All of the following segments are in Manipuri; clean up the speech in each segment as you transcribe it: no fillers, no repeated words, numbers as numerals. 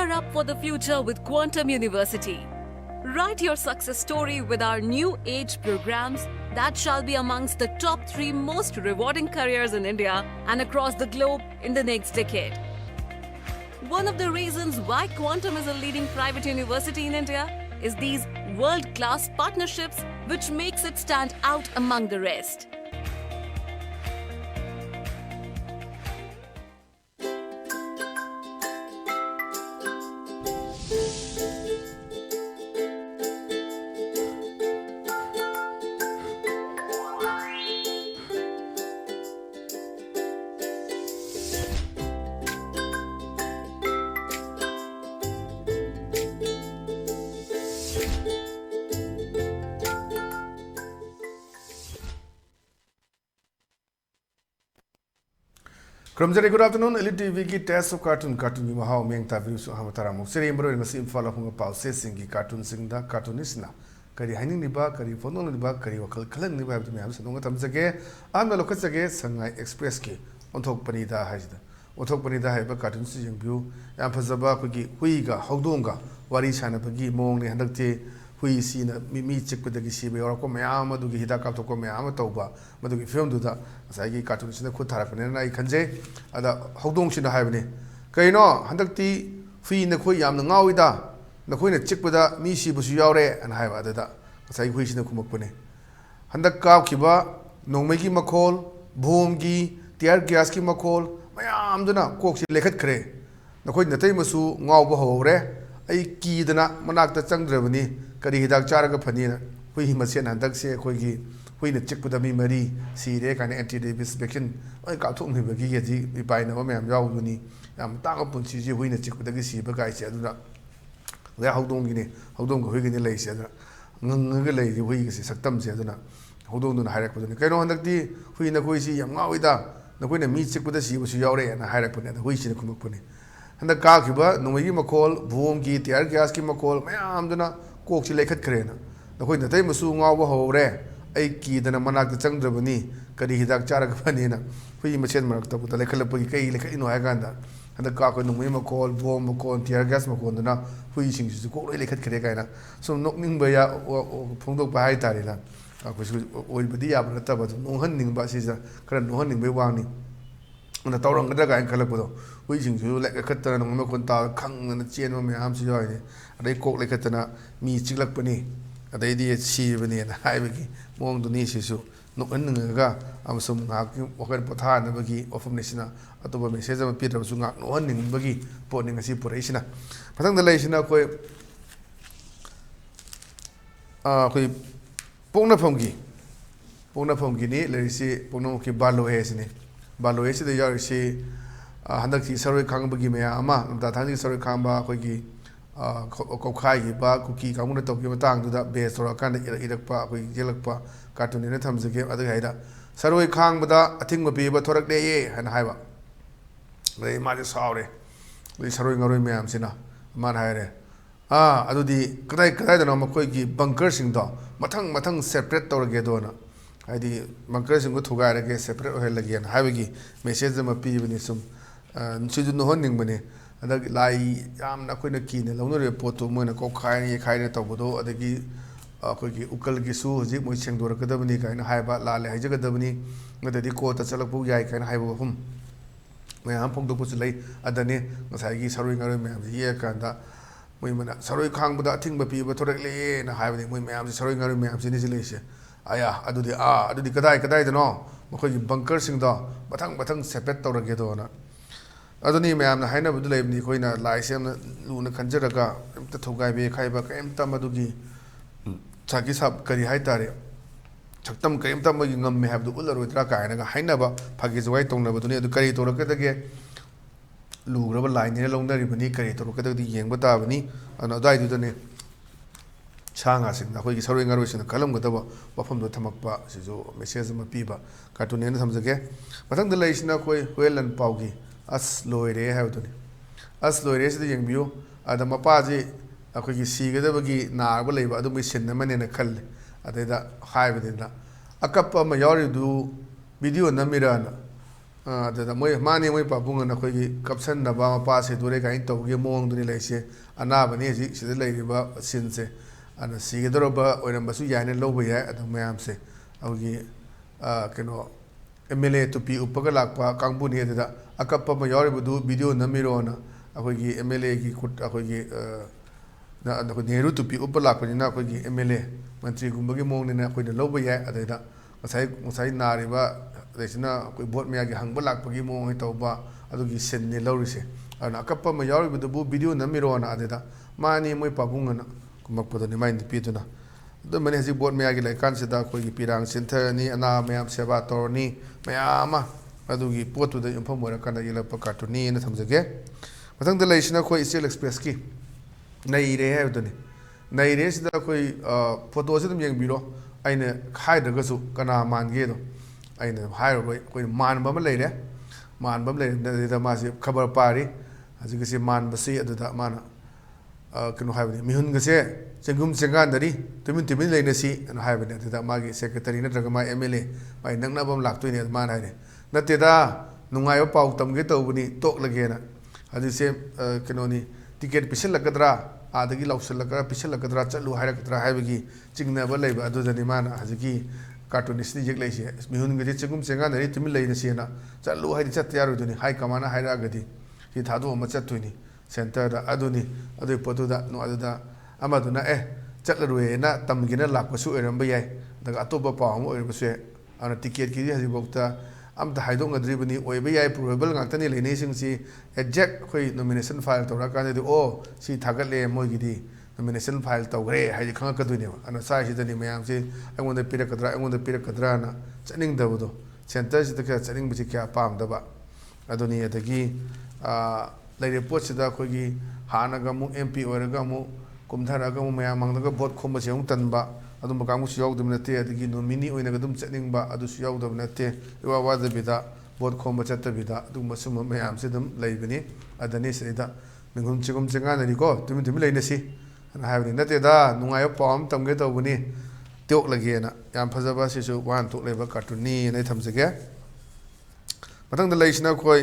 Gear up for the future with Quantum University. Write your success story with our new age programs that shall be amongst the top 3 most rewarding careers in India and across the globe in the next decade. One of the reasons why Quantum is a leading private university in India is these world-class partnerships which makes it stand out among the rest. Good afternoon. ELITETV ki test of cartoon ki mahau meng ta view so hamatara mo seri mbro ngasi imfala hunga pau se singi cartoon singda cartoonist na kari haning ni ba kari phono ni ba kari wakal khalan ni ba tu myam sanong tamjage amna lokachage sangai express ki onthok pani da haida onthok pani da haiba cartoon si jing view yam phajaba ko gi hui ga hodonga wari chana bagi mong ni handakte hui si na mi chikpadagi si be ora ko myam adu gi hida ka to ko myam tawba madu gi film du da asai cartoon sina khud thara pane na I khanje ada hodong sina haibane kaino handakti hui na khoi yam na ngawi da na khoi na chikpada mi si bu su yaure an haiba da asai hui sina khumak pane handak ka khiba nongmai gi makhol bhom gi tear gas ki makhol mayam duna kok si lekhat khre na khoi na tai masu ngaw ba hore ai ki dana manak ta changdrabani kari hidak charaga phani na hui masen handak se khoi gi hui na chikpada mi mari si re kana anti rabies vaccine oi ka thok ni bagi ge ji mi pai na ma myam yaw du ni yam ta ga pun si ji hui na chikpada gi si ba gai se adu na ya hodong gi ni hodong ko hui gi ni lei se da ngang ga lei ji hui gi si saktam se adu na hodong du na hairak pu ni kaino handak ti hui na khoi si yam ngawi da na khoi na mi chikpada si bu su yaw re na hairak pu ni da hui si na khumak pu ni handak ka khiba nungai gi makhol bhom gi tear gas ki makhol mayam duna kok si lekhat khre na khoi na tai masu ngaw ba ho re ai ki dana manak ta changdrabani kari hidak charaga phani na hui machen marak ta puta lekhalapagi kai lekha ino ha ganda handa ka ko nungmai makhol bom makhol tear gas makhol dana hui sing su ko loi lekhat khre kaina sum nokning ba ya phongdok ba hai tari la ko su oi badi ya ba ta ba nonghan ning ba si ja kara nonghan ning bai wang ni na tawrang da ga khalak pudo hui sing su lekhat ta nong ma kon ta khang na chen ma myam si yoi ni adai kok lekhat na mi chiklak pani adai di si bani na hai bagi mong du ni si su nok an nga am sum nga ki wakar potha na bagi ofam ni sina atoba message ma pi ra su nga no an ning bagi po ning si purai sina pathang da lai sina koi koi pongna phom gi ni lai si pongno ki balo he sini balo he si da yar si handak si saroi khang bagi me ama da thang si saroi khang ba koi gi ko khai gi ba kuki ka mun to gi matang du da be sora kan irak pa koi jelak pa cartoon ni tham jage adu haida saroi khang bada athing ma be ba thorak de ye han haiba rei ma je saure rei saroi ngaroi me am sina man haire adu di kadai da na ma koi gi bunker sing do mathang separate tor ge do na haidi bunker sing ko thuga ra ge separate ho lagi an haiba gi message ma pi bani sum chu no hon ning bani adag lai yam na koi na ki ne long no report to mo na ko khai na to bodo adagi koi gi ukal gi su ji moi cheng dor ka da bani kai na haiba la le haja ga da bani ngadadi ko ta chalak bu yai kai na haiba hum moi ham phong do bu lai adane ngasai gi saroi ngaroi me ye ka da moi mana saroi khang bu da thing ba pi ba thorak le na haiba ni moi me am saroi ngaroi me am si ni si le se aya adudi kadai da no mo koi bunker sing da bathang separate tor ge do na aduni mayam na haina budu leibni koina laisem na luna khanjaraga emta thogai be khaiba kaimta madugi chaki sab kari hai tare chaktam kaimta magi ngam me habdu ularoi tra ka haina ga haina ba phagi jwai tongna baduni adu kari toraka dage lugraba line ne longnari bani kari toraka dagi yengba ta bani ana dai du ne changa sing na khoi saroi ngaroi sing kalam ga daba wafam do thamakpa si jo message ma piba cartoon ne thamjage mathang da laisna khoi hoelan paugi as loire ha to ni as loire se yeng biu adama pa ji akhoi gi siga da bagi na ba leiba adu mi sin na mane na khal adeda hai ba de na akap ma yori du video na mirana ꯑꯗꯨꯗ ꯃꯣꯏ ꯃꯥꯅꯤ ꯃꯣꯏ ꯄꯥꯕꯨꯡꯅ ꯑꯩꯈꯣꯏꯒꯤ ꯀꯞꯁꯟꯅꯕ ꯃꯄꯥ ꯁꯤꯗꯣꯔꯦ ꯀꯥꯏꯅ ꯇꯧꯕꯒꯤ ꯃꯑꯣꯡꯗꯨꯅꯤ ꯂꯩꯔꯤꯁꯦ ꯑꯅꯥꯕꯅꯤ ꯍꯧꯖꯤꯛ ꯁꯤꯗ ꯂꯩꯔꯤꯕ ꯁꯤꯟꯁꯦ ꯑꯗꯨꯅ ꯁꯤꯒꯗꯧꯔꯕ ꯑꯣꯏꯔꯝꯕꯁꯨ ꯌꯥꯏꯅ ꯂꯧꯕ ꯌꯥꯏ ꯑꯗꯨ ꯃꯌꯥꯝꯁꯦ ꯑꯩꯈꯣꯏꯒꯤ ꯀꯩꯅꯣ MLA ꯇꯨꯄꯤ ꯎꯞꯄꯒ ꯂꯥꯛꯄ ꯀꯥꯡꯕꯨꯅꯤ ꯑꯗꯨꯗ ꯑꯀꯞꯄ ꯑꯃ ꯌꯥꯎꯔꯤꯕꯗꯨ ꯚꯤꯗꯤꯑꯣ ꯅꯝꯃꯤꯔꯣꯅ ꯑꯩꯈꯣꯏꯒꯤ MLAꯒꯤ ꯑꯩꯈꯣꯏꯒꯤ ꯅꯦꯍꯔꯨ ꯇꯨꯄꯤ ꯎꯞꯄ ꯂꯥꯛꯄꯅꯤꯅ ꯑꯩꯈꯣꯏꯒꯤ MLA ꯃꯟꯇ꯭ꯔꯤꯒꯨꯝꯕꯒꯤ ꯃꯑꯣꯡꯅꯤꯅ ꯑꯩꯈꯣꯏꯅ ꯂꯧꯕ ꯌꯥꯏ ꯑꯗꯩꯗ ꯉꯁꯥꯏ ꯅꯥꯔꯤꯕ ꯑꯗꯩꯁꯤꯅ ꯑꯩꯈꯣꯏ ꯚꯣꯠ ꯃꯌꯥꯒꯤ ꯍꯪꯕ ꯂꯥꯛꯄꯒꯤ ꯃꯑꯣꯡ ꯇꯧꯕ ꯑꯗꯨꯒꯤ ꯁꯤꯟꯅꯤ ꯂꯧꯔꯤꯁꯦ ꯑꯗꯨꯅ ꯑꯀꯞꯄ ꯑꯃ ꯌꯥꯎꯔꯤꯕꯗꯨꯕꯨ ꯚꯤꯗꯤꯑꯣ ꯅꯝꯃꯤꯔꯣꯅ ꯑꯗꯨꯗ ꯃꯥꯅꯤ ꯃꯣꯏ ꯄꯥꯕꯨꯡꯅ ꯀꯨꯝꯃꯛꯄꯗꯨꯅꯤ ꯃꯥꯏ ꯅꯨꯄꯤꯗꯨꯅ ꯑꯗꯨꯃꯅꯤ ꯍꯧꯖꯤꯛ ꯚꯣꯠ ꯃꯌꯥꯒꯤ ꯂꯩꯀꯥꯟꯁꯤꯗ ꯑꯩꯈꯣꯏꯒꯤ ꯄꯤꯔꯥꯡ ꯆꯤꯟꯊꯔꯅꯤ ꯑꯅꯥꯕ ꯃꯌꯥꯝ ꯁꯦꯕꯥ ꯇꯧꯔꯅꯤ ꯃꯌꯥꯝ ꯑꯃ ꯑꯗꯨꯒꯤ ꯄꯣꯠꯇꯨꯗ ꯌꯨꯝꯐꯝ ꯑꯣꯏꯔꯀꯥꯟꯗ ꯌꯦꯛꯂꯛꯄ ꯀꯥꯔꯇꯨꯟꯅꯤꯅ ꯊꯝꯖꯒꯦ ꯃꯊꯪꯗ ꯂꯩꯔꯤꯁꯤꯅ ꯑꯩꯈꯣꯏ ꯏꯆꯦꯜ ꯑꯦꯛꯁꯄ꯭ꯔꯦꯁꯀꯤ ꯅꯩꯔꯦ ꯍꯥꯏꯕꯗꯨꯅꯤ ꯅꯩꯔꯦ ꯁꯤꯗ ꯑꯩꯈꯣꯏ ꯐꯣꯇꯣꯁꯤ ꯑꯗꯨꯝ ꯌꯦꯡꯕꯤꯔꯣ ꯑꯩꯅ ꯍꯥꯏꯗ꯭ꯔꯒꯁꯨ ꯀꯅꯥ ꯃꯥꯟꯒꯦꯗꯣ ꯑꯩꯅ ꯑꯗꯨꯝ ꯍꯥꯏꯔꯔꯣꯏ ꯑꯩꯈꯣꯏꯅ ꯃꯥꯟꯕ ꯑꯃ ꯂꯩꯔꯦ ꯃꯥꯟꯕ ꯑꯃ ꯂꯩꯔꯦ ꯑꯗꯨꯗ ꯃꯥꯁꯤ ꯈꯕꯔ ꯄꯥꯔꯤ ꯍꯧꯖꯤꯛꯀꯤꯁꯤ ꯃꯥꯟꯕꯁꯤ ꯑꯗꯨꯗ ꯃꯥꯅ ꯀꯩꯅꯣ ꯍꯥꯏꯕꯅꯤ ꯃꯤꯍꯨꯟꯒꯁꯦ ꯆꯦꯡꯒꯨꯝ ꯆꯦꯡꯒꯥꯟꯗꯔꯤ ꯇꯨꯃꯤꯟ ꯂꯩꯅꯁꯤ ꯑꯅ ꯍꯥꯏꯕꯅꯤ ꯑꯗꯨꯗ ꯃꯥꯒꯤ ꯁꯦꯀ꯭ꯔꯦꯇꯔꯤ ꯅꯠꯇ꯭ꯔꯒ ꯃꯥꯒꯤ MLA ꯃꯥꯒꯤ ꯅꯛꯅꯕ ꯑꯃ ꯂꯥꯛꯇꯣꯏꯅꯦ ꯑꯗꯨ ꯃꯥꯅ ꯍꯥꯏꯔꯦ ꯅꯠꯇꯦꯗ ꯅꯨꯡꯉꯥꯏꯕ ꯄꯥꯎ ꯇꯝꯒꯦ ꯇꯧꯕꯅꯤ ꯇꯣꯛꯂꯒꯦꯅ ꯍꯧꯖꯤꯛꯁꯦ ꯀꯩꯅꯣꯅꯤ ꯇꯤꯀꯦꯠ ꯄꯤꯁꯤꯜꯂꯛꯀꯗ꯭ꯔꯥ ꯑꯥꯗꯒꯤ ꯂꯧꯁꯤꯜꯂꯛꯀꯗ꯭ꯔꯥ ꯄꯤꯁꯤꯜꯂꯛꯀꯗ꯭ꯔꯥ ꯆꯠꯂꯨ ꯍꯥꯏꯔꯛꯀꯗ꯭ꯔꯥ ꯍꯥꯏꯕꯒꯤ ꯆꯤꯡꯅꯕ ꯂꯩꯕ ꯑꯗꯨꯗꯅꯤ ꯃꯥꯅ ꯍꯧꯖꯤꯛꯀꯤ ꯀꯥꯔꯇꯨꯅꯤꯁꯅ ꯌꯦꯛꯂꯛꯏꯁꯦ ꯃꯤꯍꯨꯟꯒꯗꯤ ꯆꯦꯡꯒꯨꯝ ꯆꯦꯡꯒꯥꯟꯗꯔꯤ ꯇꯨꯃꯤꯟ ꯂꯩꯅꯁꯦꯅ ꯆꯠꯂꯨ ꯍꯥꯏꯗꯤ ꯆꯠꯇ ꯌꯥꯔꯣꯏꯗꯣꯏꯅꯤ ꯍꯥꯏ ꯀꯃꯥꯏꯅ ꯍꯥꯏꯔꯛꯑꯒꯗꯤ ꯁꯤ ꯊꯥꯗꯣꯛꯑꯝꯃ ꯆꯠꯇꯣꯏꯅꯤ ꯁꯦꯟꯇꯔꯗ ꯑꯗꯨꯅꯤ ꯑꯗꯨꯒꯤ ꯄꯣꯠꯇꯨꯗ ꯑꯗꯨꯗ ꯑꯃꯗꯨꯅ ꯆꯠꯂꯔꯣꯏꯅ ꯇꯝꯒꯦꯅ ꯂꯥꯛꯄꯁꯨ ꯑꯣꯏꯔꯝꯕ ꯌꯥꯏ ꯑꯗꯨꯒ ꯑꯇꯣꯞꯄ ꯄꯥꯎ ꯑꯃ ꯑꯣꯏꯔꯕꯁꯨ ꯌꯥꯏ ꯑꯗꯨꯅ ꯇꯤꯀꯦꯠꯀꯤꯗꯤ ꯍꯧꯖꯤꯛꯐꯥꯎꯗ ꯑꯝꯇ ꯍꯥꯏꯗꯣꯛꯅꯗ꯭ꯔꯤꯕꯅꯤ ꯑꯣꯏꯕ ꯌꯥꯏ ꯄ꯭ꯔꯣꯕꯦꯕꯜ ꯉꯥꯛꯇꯅꯤ ꯂꯩꯅꯩꯁꯤꯡꯁꯤ ꯑꯦꯛꯖꯦꯛ ꯑꯩꯈꯣꯏ ꯅꯣꯃꯤꯅꯦꯁꯟ ꯐꯥꯏꯜ ꯇꯧꯔꯀꯥꯟꯗꯗꯤ ꯁꯤ ꯊꯥꯒꯠꯂꯦ ꯃꯣꯏꯒꯤꯗꯤ ꯅꯣꯃꯤꯅꯦꯁꯟ ꯐꯥꯏꯜ ꯇꯧꯈ꯭ꯔꯦ ꯍꯥꯏꯗꯤ ꯈꯪꯉꯛꯀꯗꯣꯏꯅꯦꯕ ꯑꯗꯨꯅ ꯁ꯭ꯋꯥꯏꯁꯤꯗꯅꯤ ꯃꯌꯥꯝꯁꯤ ꯑꯩꯉꯣꯟꯗ ꯄꯤꯔꯛꯀꯗ꯭ꯔꯥꯅ ꯆꯠꯅꯤꯡꯗꯕꯗꯣ ꯁꯦꯟꯇꯔꯁꯤꯗ ꯀꯌꯥ ꯆꯠꯅꯤꯡꯕꯁꯤ ꯀꯌా ꯄꯥꯝꯗꯕ ꯑꯗꯨꯅꯤ ꯑꯗꯒꯤ ꯂꯩꯔꯤꯕ ꯄꯣꯠꯁꯤꯗ ꯑꯩꯈꯣꯏꯒꯤ ꯍꯥꯟꯅꯒ ꯑꯃꯨꯛ MP ꯑꯣꯏꯔꯒ ꯑꯃꯨꯛ ꯀꯨꯝꯊꯔꯒ ꯑꯃꯨꯛ ꯃꯌꯥꯝ ꯃꯥꯡꯗꯒ ꯚꯣꯠ ꯈꯣꯝꯕꯁꯤ ꯑꯃꯨꯛ ꯇꯟꯕ ꯑꯗꯨꯝꯕ ꯀꯥꯡꯕꯨꯁꯨ ꯌꯥꯎꯗꯕ ꯅꯠꯇꯦ ꯑꯗꯒꯤ ꯅꯣꯃꯤꯅꯤ ꯑꯣꯏꯅꯒ ꯑꯗꯨꯝ ꯆꯠꯅꯤꯡꯕ ꯑꯗꯨꯁꯨ ꯌꯥꯎꯗꯕ ꯅꯠꯇꯦ ꯏꯋꯥ ꯋꯥꯗꯕꯤꯗ ꯚꯣꯠ ꯈꯣꯝꯕ ꯆꯠꯇꯕꯤꯗ ꯑꯗꯨꯒꯨꯝꯕ ꯁꯨꯝꯕ ꯃꯌꯥꯝꯁꯤ ꯑꯗꯨꯝ ꯂꯩꯕꯅꯤ ꯑꯗꯅꯤ ꯁꯤꯗꯩꯗ ꯃꯤꯡꯒꯨꯝ ꯆꯤꯡꯒꯨꯝ ꯆꯦꯡꯒꯥꯟꯅꯔꯤꯀꯣ ꯇꯨꯃꯤꯟ ꯂꯩꯅꯁꯤ ꯑꯅ ꯍꯥꯏꯕꯅꯤ ꯅꯠꯇꯦꯗ ꯅꯨꯡꯉꯥꯏꯕ ꯄꯥꯎ ꯑꯃ ꯇꯝꯒꯦ ꯇꯧꯕꯅꯤ ꯇꯣꯛꯂꯒꯦꯅ ꯌꯥꯝ ꯐꯖꯕ ꯁꯤꯁꯨ ꯋꯥꯍꯟꯊꯣꯛ ꯂꯩꯕ ꯀꯥꯔꯇꯨꯟꯅꯤꯅ ꯑꯩ ꯊꯝꯖꯒꯦ ꯃꯊꯪꯗ ꯂꯩꯁꯤꯅ ꯑꯩꯈꯣꯏ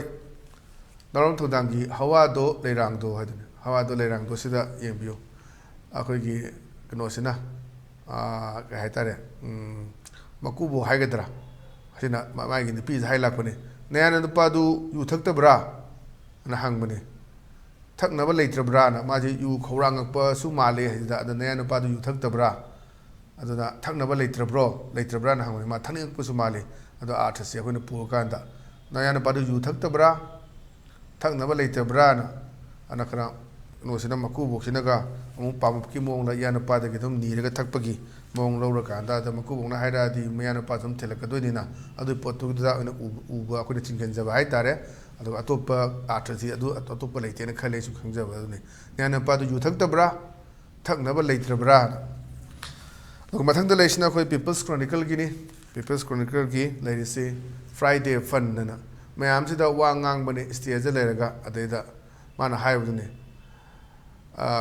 ꯅꯥꯎꯔꯝ ꯊꯧꯗꯥꯡꯒꯤ ꯍꯋꯥꯗꯣ ꯂꯩꯔꯥꯡꯗꯣ ꯍꯥꯏꯗꯨꯅꯤ ꯍꯋꯥꯗꯣ ꯂꯩꯔꯥꯡꯗꯣ ꯁꯤꯗ ꯌꯦꯡꯕꯤꯌꯨ ꯑꯩꯈꯣꯏꯒꯤ ꯀꯩꯅꯣꯁꯤꯅ ꯀꯩ ꯍꯥꯏꯇꯥꯔꯦ ꯃꯀꯨꯕꯣꯛ ꯍꯥꯏꯒꯗ꯭ꯔꯥ ꯑꯁꯤꯅ ꯃꯥꯒꯤ ꯅꯨꯄꯤꯁꯤ ꯍꯥꯏ ꯂꯥꯛꯄꯅꯤ ꯅꯌꯥꯅ ꯅꯨꯄꯥꯗꯨ ꯌꯨ ꯊꯛꯇꯕ꯭ꯔꯥ ꯑꯅ ꯍꯪꯕꯅꯤ ꯊꯛꯅꯕ ꯂꯩꯇ꯭ꯔꯕ꯭ꯔꯥꯅ ꯃꯥꯁꯤ ꯌꯨ ꯈꯧꯔꯥꯡꯉꯛꯄꯁꯨ ꯃꯥꯜꯂꯦ ꯍꯥꯏꯁꯤꯗ ꯑꯗ ꯅꯌꯥ ꯅꯨꯄꯥꯗꯨ ꯌꯨ ꯊꯛꯇꯕ꯭ꯔꯥ ꯑꯗꯨꯅ ꯊꯛꯅꯕ ꯂꯩꯇ꯭ꯔꯕ꯭ꯔꯥꯅ ꯍꯪꯕꯅꯤ ꯃꯥ ꯊꯛꯅꯤꯡꯉꯛꯄꯁꯨ ꯃꯥꯜꯂꯤ ꯑꯗꯣ ꯑꯥꯔꯊꯁꯤ ꯑꯩꯈꯣꯏꯅ ꯄꯨꯔꯀꯥꯟꯗ ꯅꯌꯥ ꯅꯨꯄꯥꯗꯨ ꯌꯨ ꯊꯛꯇꯕ꯭ꯔꯥ ꯊꯛꯅꯕ ꯂꯩꯇꯕ꯭ꯔꯥꯅ ꯑꯅ ꯈꯔ ꯀꯩꯅꯣꯁꯤꯅ ꯃꯀꯨꯕꯣꯛꯁꯤꯅꯒ ꯑꯃꯨꯛ ꯄꯥꯝꯃꯛꯀꯤ ꯃꯑꯣꯡꯗ ꯏꯌꯥ ꯅꯨꯄꯥꯗꯒꯤ ꯑꯗꯨꯝ ꯅꯤꯔꯒ ꯊꯛꯄꯒꯤ ꯃꯑꯣꯡ ꯂꯧꯔꯀꯥꯟꯗ ꯑꯗ ꯃꯀꯨꯕꯣꯛꯅ ꯍꯥꯏꯔꯛꯑꯗꯤ ꯃꯌꯥ ꯅꯨꯄꯥ ꯑꯗꯨꯝ ꯊꯤꯜꯂꯛꯀꯗꯣꯏꯅꯤ나 ꯑꯗꯨꯒꯤ ꯄꯣꯠꯇꯨꯗ ꯑꯣꯏꯅ ꯎꯕ ꯑꯩꯈꯣꯏꯅ ꯆꯤꯡꯁꯤꯟꯖꯕ ꯍꯥꯏꯇꯥꯔꯦ ꯑꯗꯨꯒ ꯑꯇꯣꯞꯄ ꯑꯥꯔꯊꯁꯤ ꯑꯇꯣꯞꯄ ꯂꯩꯇꯦꯅ ꯈꯜꯂꯦ ꯑꯩꯁꯨ ꯈꯪꯖꯕ ꯑꯗꯨꯅꯤ ꯅꯌꯥ ꯅꯨꯄꯥꯗꯨ ꯌꯨ ꯊꯛꯇꯕ꯭ꯔꯥ ꯊꯛꯅꯕ ꯂꯩꯇ꯭ꯔꯕ꯭ꯔꯥꯅ ꯑꯗꯨꯒ ꯃꯊꯪꯗ ꯂꯩꯔꯤꯁꯤꯅ ꯑꯩꯈꯣꯏ ꯄꯤꯄꯜꯁ ꯀ꯭ꯔꯣꯅꯤꯀꯜꯒꯤꯅꯤ ꯄꯤꯄꯜꯁ ꯀ꯭ꯔꯣꯅꯤꯀꯜꯒꯤ ꯂꯩꯔꯤꯁꯤ ꯐ꯭ꯔꯥꯏꯗꯦ ꯐꯟꯗꯅ ꯃꯌꯥꯝꯁꯤꯗ ꯋꯥ ꯉꯥꯡꯕꯅꯤ ꯏꯁꯇꯦꯖꯗ ꯂꯩꯔꯒ ꯑꯗꯩꯗ ꯃꯥꯅ ꯍꯥꯏꯕꯗꯨꯅꯤ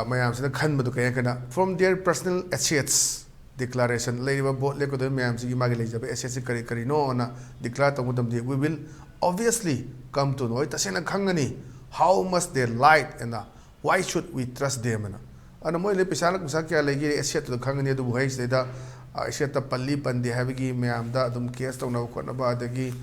ꯃꯌꯥꯝꯁꯤꯅ ꯈꯟꯕꯗꯨ ꯀꯩ ꯍꯥꯏꯅ ꯐ꯭ꯔꯣꯝ ꯗꯤꯌꯔ ꯄꯔꯁꯅꯦꯜ ꯑꯦꯁꯦꯠꯁ ꯗꯤꯀ꯭ꯂꯥꯔꯦꯁꯟ ꯂꯩꯔꯤꯕ ꯚꯣꯠ ꯂꯦꯞꯀꯗꯧꯔꯤꯕ ꯃꯌꯥꯝꯁꯤꯒꯤ ꯃꯥꯒꯤ ꯂꯩꯖꯕ ꯑꯦꯁꯦꯠꯁꯤ ꯀꯔꯤꯅꯣꯅ ꯗꯤꯀ꯭ꯂꯥꯔ ꯇꯧꯕ ꯃꯇꯝꯗ we will obviously come to know ꯇꯁꯦꯡꯅ ꯈꯪꯒꯅꯤ how much they lied and why should we trust them ꯑꯅ ꯑꯗꯨꯅ ꯃꯣꯏ ꯄꯩꯁꯥ ꯅꯨꯡꯁꯥ ꯀꯌꯥ ꯂꯩꯒꯦ ꯑꯦꯁꯦꯠꯇꯨꯗ ꯈꯪꯒꯅꯤ ꯑꯗꯨꯕꯨ ꯍꯩꯁꯤꯗꯩꯗ ꯑꯦꯁꯦꯠꯇ ꯄꯟꯗꯦ ꯍꯥꯏꯕꯒꯤ ꯃꯌꯥꯝꯗ ꯑꯗꯨꯝ ꯀꯦꯁ ꯇꯧꯅꯕ ꯈꯣꯠꯅꯕ ꯑꯗꯒꯤ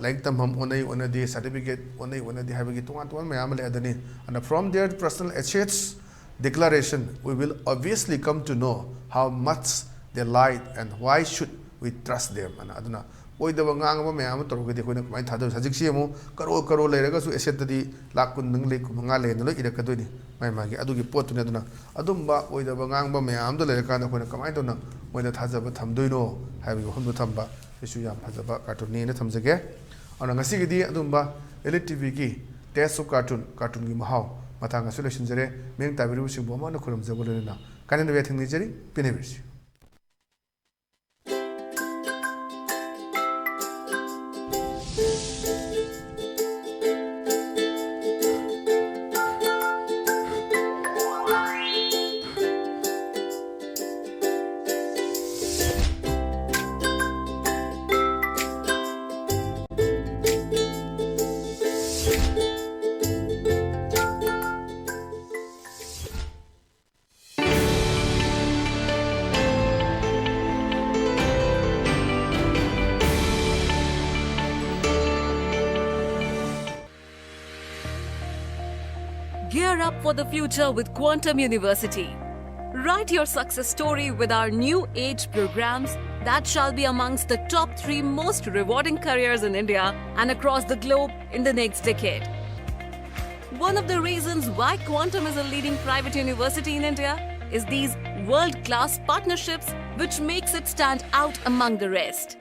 ꯂꯥꯏꯔꯤꯛ ꯇꯝꯐꯝ ꯑꯣꯟꯅꯗꯦ ꯁꯥꯔꯇꯤꯐꯤꯀꯦꯠ ꯑꯣꯟꯅꯗꯦ ꯍꯥꯏꯕꯒꯤ ꯇꯣꯉꯥꯟ ꯃꯌꯥꯝ ꯑꯃ ꯂꯩ ꯑꯗꯨꯅꯤ and from their personal assets declaration we will obviously come to know how much they lied and why should we trust them ꯑꯗꯨꯅ ꯑꯣꯏꯗꯕ ꯉꯥꯡꯕ ꯃꯌꯥꯝ ꯑꯃ ꯇꯧꯔꯒꯗꯤ ꯑꯩꯈꯣꯏꯅ ꯀꯃꯥꯏꯅ ꯊꯥꯖꯕ ꯍꯧꯖꯤꯛꯁꯤ ꯑꯃꯨꯛ ꯀꯔꯣ ꯂꯩꯔꯒꯁꯨ ꯑꯦꯁꯦꯠꯇꯗꯤ ꯂꯥꯛ 10 ꯂꯩ 15 ꯂꯩꯅ ꯂꯣꯏ ꯏꯔꯛꯀꯗꯣꯏꯅꯤ ꯃꯥꯒꯤ ꯑꯗꯨꯒꯤ ꯄꯣꯠꯇꯨꯅꯤ ꯑꯗꯨꯅ ꯑꯗꯨꯝꯕ ꯑꯣꯏꯗꯕ ꯉꯥꯡꯕ ꯃꯌꯥꯝꯗꯣ ꯂꯩꯔꯀꯥꯟꯗ ꯑꯩꯈꯣꯏꯅ ꯀꯃꯥꯏꯅ ꯇꯧꯅ ꯃꯣꯏꯗ ꯊꯥꯖꯕ ꯊꯝꯗꯣꯏꯅꯣ ꯍꯥꯏꯕꯒꯤ ꯋꯥꯐꯝꯗꯣ ꯊꯝꯕ ꯁꯤꯁꯨ ꯌꯥꯝ ꯐꯖꯕ ꯀꯥꯔꯇꯨꯟꯅꯦꯅ ꯊꯝꯖꯒꯦ ꯑꯗꯨꯅ ꯉꯁꯤꯒꯤꯗꯤ ꯑꯗꯨꯝꯕ ELITE TVꯒꯤ ꯇꯦꯁ ꯑꯣꯐ ꯀꯥꯔꯇꯨꯟꯒꯤ ꯃꯍꯥꯎ ꯃꯇꯥꯡ ꯑꯁꯤ ꯂꯣꯏꯁꯤꯟꯖꯔꯦ ꯃꯤꯠꯌꯦꯡ ꯇꯥꯕꯤꯔꯤꯕꯁꯤꯡꯕꯨ ꯑꯃꯨꯛ ꯍꯟꯅ ꯈꯨꯔꯨꯝꯖꯕ ꯂꯣꯏꯅꯅ ꯀꯥꯏꯅꯅꯕ ꯌꯥꯊꯪ ꯅꯤꯖꯔꯤ ꯄꯤꯅꯕꯤꯔꯁꯤ Gear up for the future with Quantum University. Write your success story with our new age programs that shall be amongst the top 3 most rewarding careers in India and across the globe in the next decade. One of the reasons why Quantum is a leading private university in India is these world-class partnerships which makes it stand out among the rest.